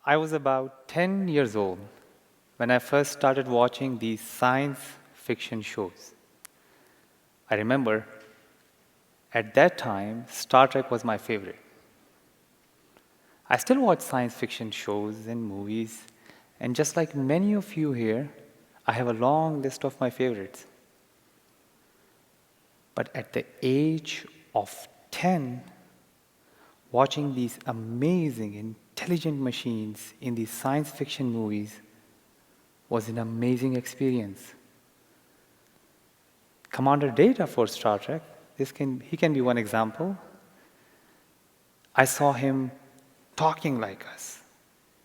I was about 10 years old when I first started watching these science fiction shows. I remember at that time, Star Trek was my favorite. I still watch science fiction shows and movies, and just like many of you here, I have a long list of my favorites. But at the age of 10, watching these amazing, intelligent machines in these science fiction movies was an amazing experience. Commander Data for Star Trek, he can be one example. I saw him talking like us.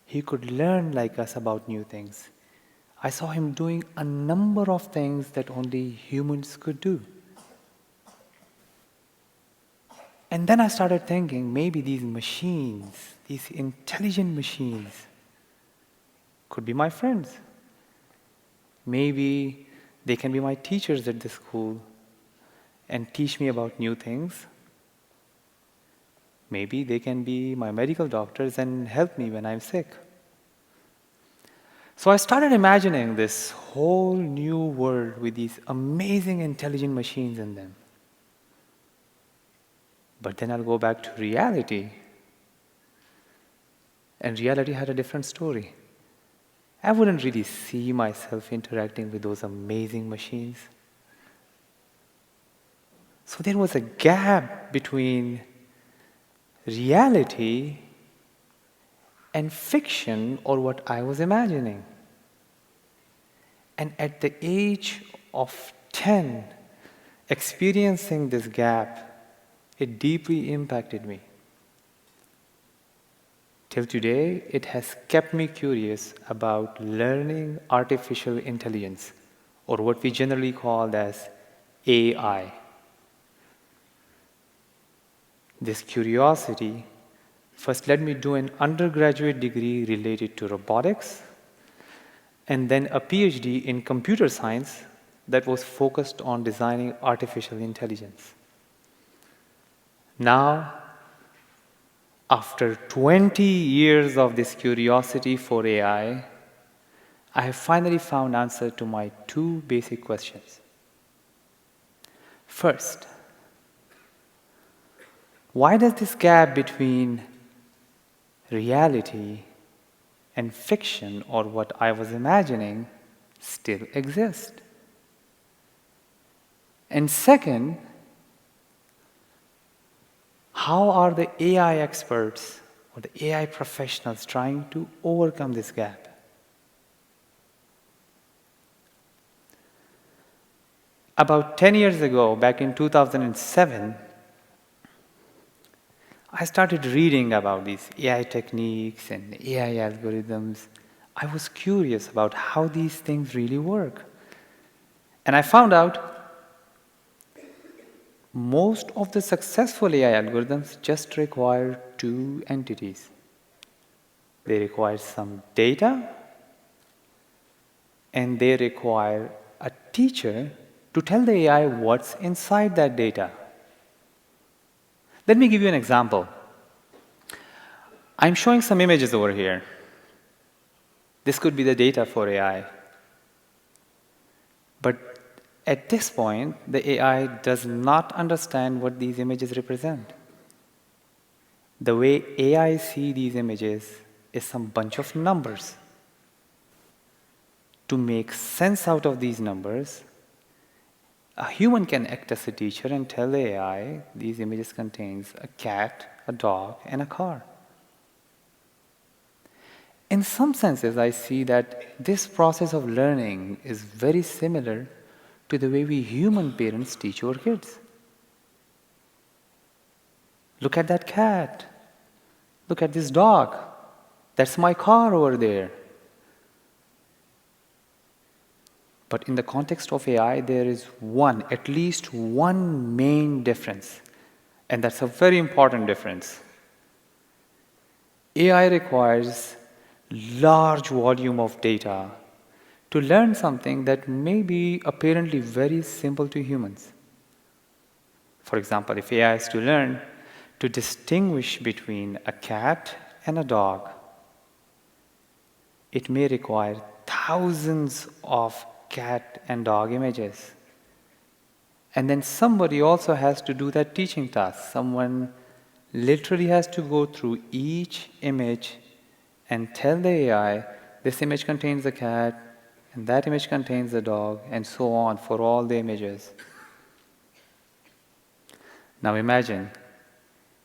He could learn like us about new things. I saw him doing a number of things that only humans could do. And then I started thinking, maybe these machines, these intelligent machines, could be my friends. Maybe they can be my teachers at the school and teach me about new things. Maybe they can be my medical doctors and help me when I'm sick. So I started imagining this whole new world with these amazing intelligent machines in them. But then I'll go back to reality. And reality had a different story. I wouldn't really see myself interacting with those amazing machines. So there was a gap between reality and fiction, or what I was imagining. And at the age of 10, experiencing this gap, it deeply impacted me. Till today, it has kept me curious about learning artificial intelligence, or what we generally call as AI. This curiosity first led me to an undergraduate degree related to robotics, and then a Ph.D. in computer science that was focused on designing artificial intelligence. Now, after 20 years of this curiosity for AI, I have finally found answer to my two basic questions. First, why does this gap between reality and fiction, or what I was imagining, still exist? And second, how are the AI experts or the AI professionals trying to overcome this gap? About 10 years ago, back in 2007, I started reading about these AI techniques and AI algorithms. I was curious about how these things really work. And I found out most of the successful AI algorithms just require two entities. They require some data, and they require a teacher to tell the AI what's inside that data. Let me give you an example. I'm showing some images over here. This could be the data for AI. But at this point, the AI does not understand what these images represent. The way AI sees these images is some bunch of numbers. To make sense out of these numbers, a human can act as a teacher and tell the AI these images contains a cat, a dog, and a car. In some senses, I see that this process of learning is very similar to the way we human parents teach our kids. Look at that cat. Look at this dog. That's my car over there. But in the context of AI, there is at least one main difference, and that's a very important difference. AI requires large volume of data to learn something that may be apparently very simple to humans. For example, if AI is to learn to distinguish between a cat and a dog, it may require thousands of cat and dog images. And then somebody also has to do that teaching task. Someone literally has to go through each image and tell the AI, this image contains a cat, and that image contains a dog, and so on for all the images. Now imagine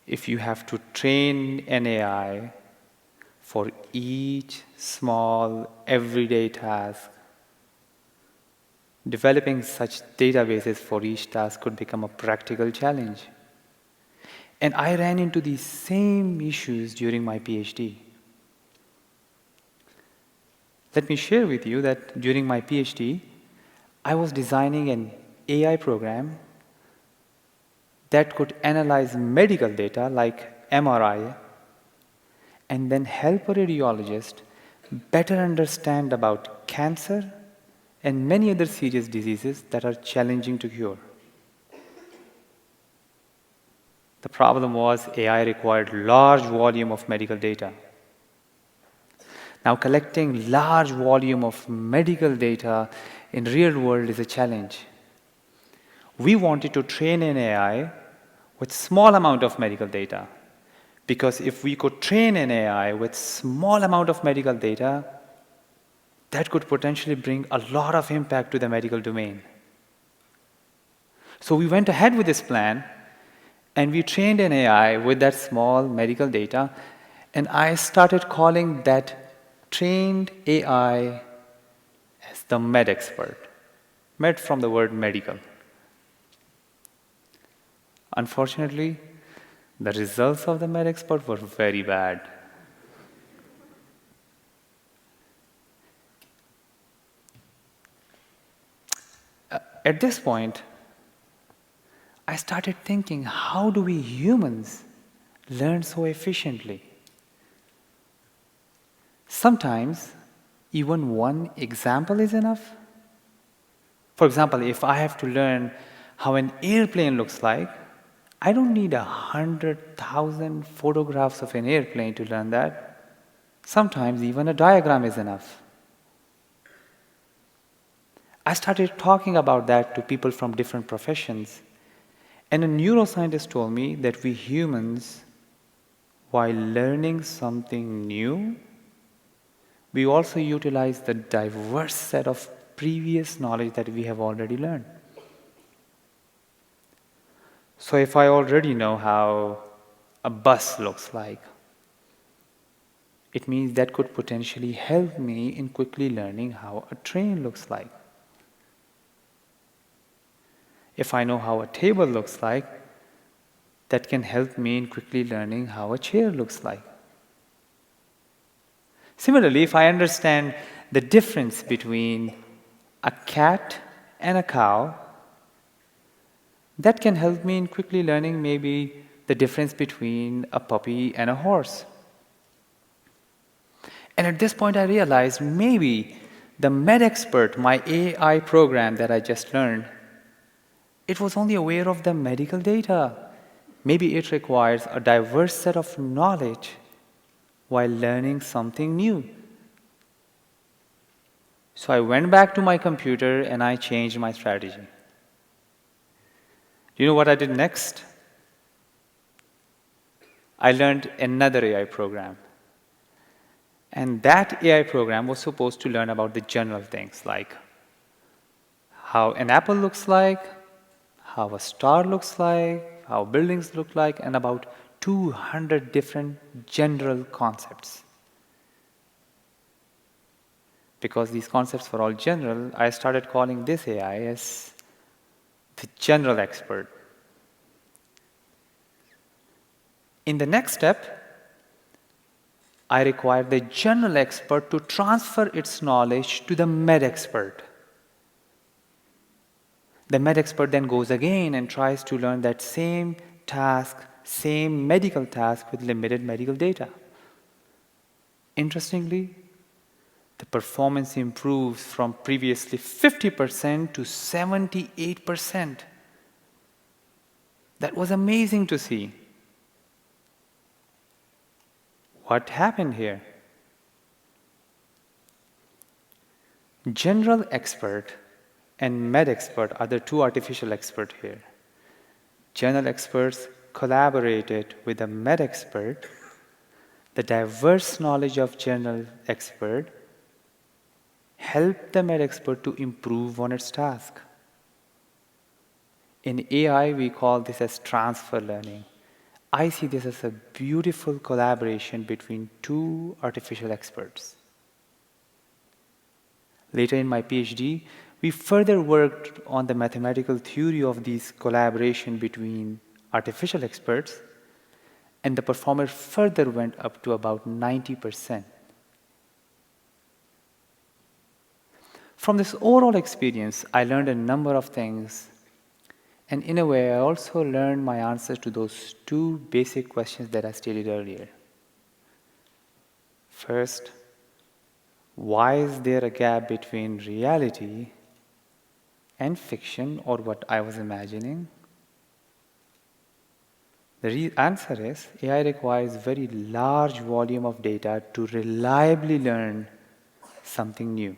if you have to train an AI for each small, everyday task. Developing such databases for each task could become a practical challenge. And I ran into these same issues during my PhD. Let me share with you that during my PhD, I was designing an AI program that could analyze medical data like MRI and then help a radiologist better understand about cancer and many other serious diseases that are challenging to cure. The problem was AI required large volume of medical data. Now collecting large volume of medical data in real world is a challenge. We wanted to train an AI with small amount of medical data, because if we could train an AI with small amount of medical data, that could potentially bring a lot of impact to the medical domain. So we went ahead with this plan, and we trained an AI with that small medical data, and I started calling that trained AI as the med expert. Med from the word medical. Unfortunately, the results of the med expert were very bad. At this point, I started thinking, how do we humans learn so efficiently? Sometimes, even one example is enough. For example, if I have to learn how an airplane looks like, I don't need 100,000 photographs of an airplane to learn that. Sometimes even a diagram is enough. I started talking about that to people from different professions, and a neuroscientist told me that we humans, while learning something new, we also utilize the diverse set of previous knowledge that we have already learned. So if I already know how a bus looks like, it means that could potentially help me in quickly learning how a train looks like. If I know how a table looks like, that can help me in quickly learning how a chair looks like. Similarly, if I understand the difference between a cat and a cow, that can help me in quickly learning maybe the difference between a puppy and a horse. And at this point I realized maybe the MedExpert, my AI program that I just learned, it was only aware of the medical data. Maybe it requires a diverse set of knowledge while learning something new. So I went back to my computer and I changed my strategy. You know what I did next? I learned another AI program. And that AI program was supposed to learn about the general things like how an apple looks like, how a star looks like, how buildings look like, and about 200 different general concepts. Because these concepts were all general, I started calling this AI as the general expert. In the next step, I required the general expert to transfer its knowledge to the med expert. The med expert then goes again and tries to learn that same task, same medical task with limited medical data. Interestingly, the performance improves from previously 50% to 78%. That was amazing to see. What happened here? General expert and med expert are the two artificial experts here. General experts collaborated with the med expert. The diverse knowledge of general expert helped the med expert to improve on its task. In AI, we call this as transfer learning. I see this as a beautiful collaboration between two artificial experts. Later in my PhD, we further worked on the mathematical theory of these collaboration between artificial experts, and the performance further went up to about 90%. From this overall experience, I learned a number of things, and in a way, I also learned my answers to those two basic questions that I stated earlier. First, why is there a gap between reality and fiction, or what I was imagining? The answer is AI requires very large volume of data to reliably learn something new.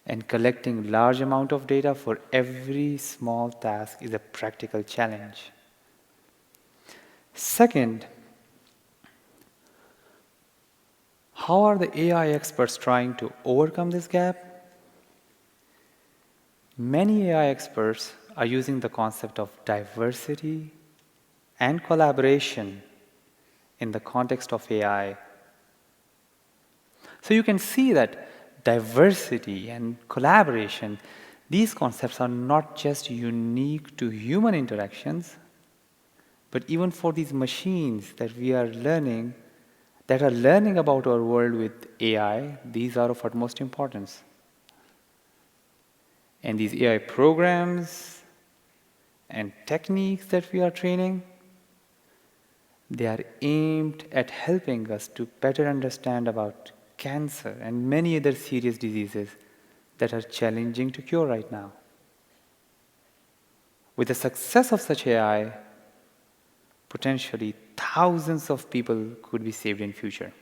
And collecting large amount of data for every small task is a practical challenge. Second, how are the AI experts trying to overcome this gap? Many AI experts are using the concept of diversity and collaboration in the context of AI. So you can see that diversity and collaboration, these concepts are not just unique to human interactions, but even for these machines that we are learning, that are learning about our world with AI, these are of utmost importance. And these AI programs and techniques that we are training, they are aimed at helping us to better understand about cancer and many other serious diseases that are challenging to cure right now. With the success of such AI, potentially thousands of people could be saved in future.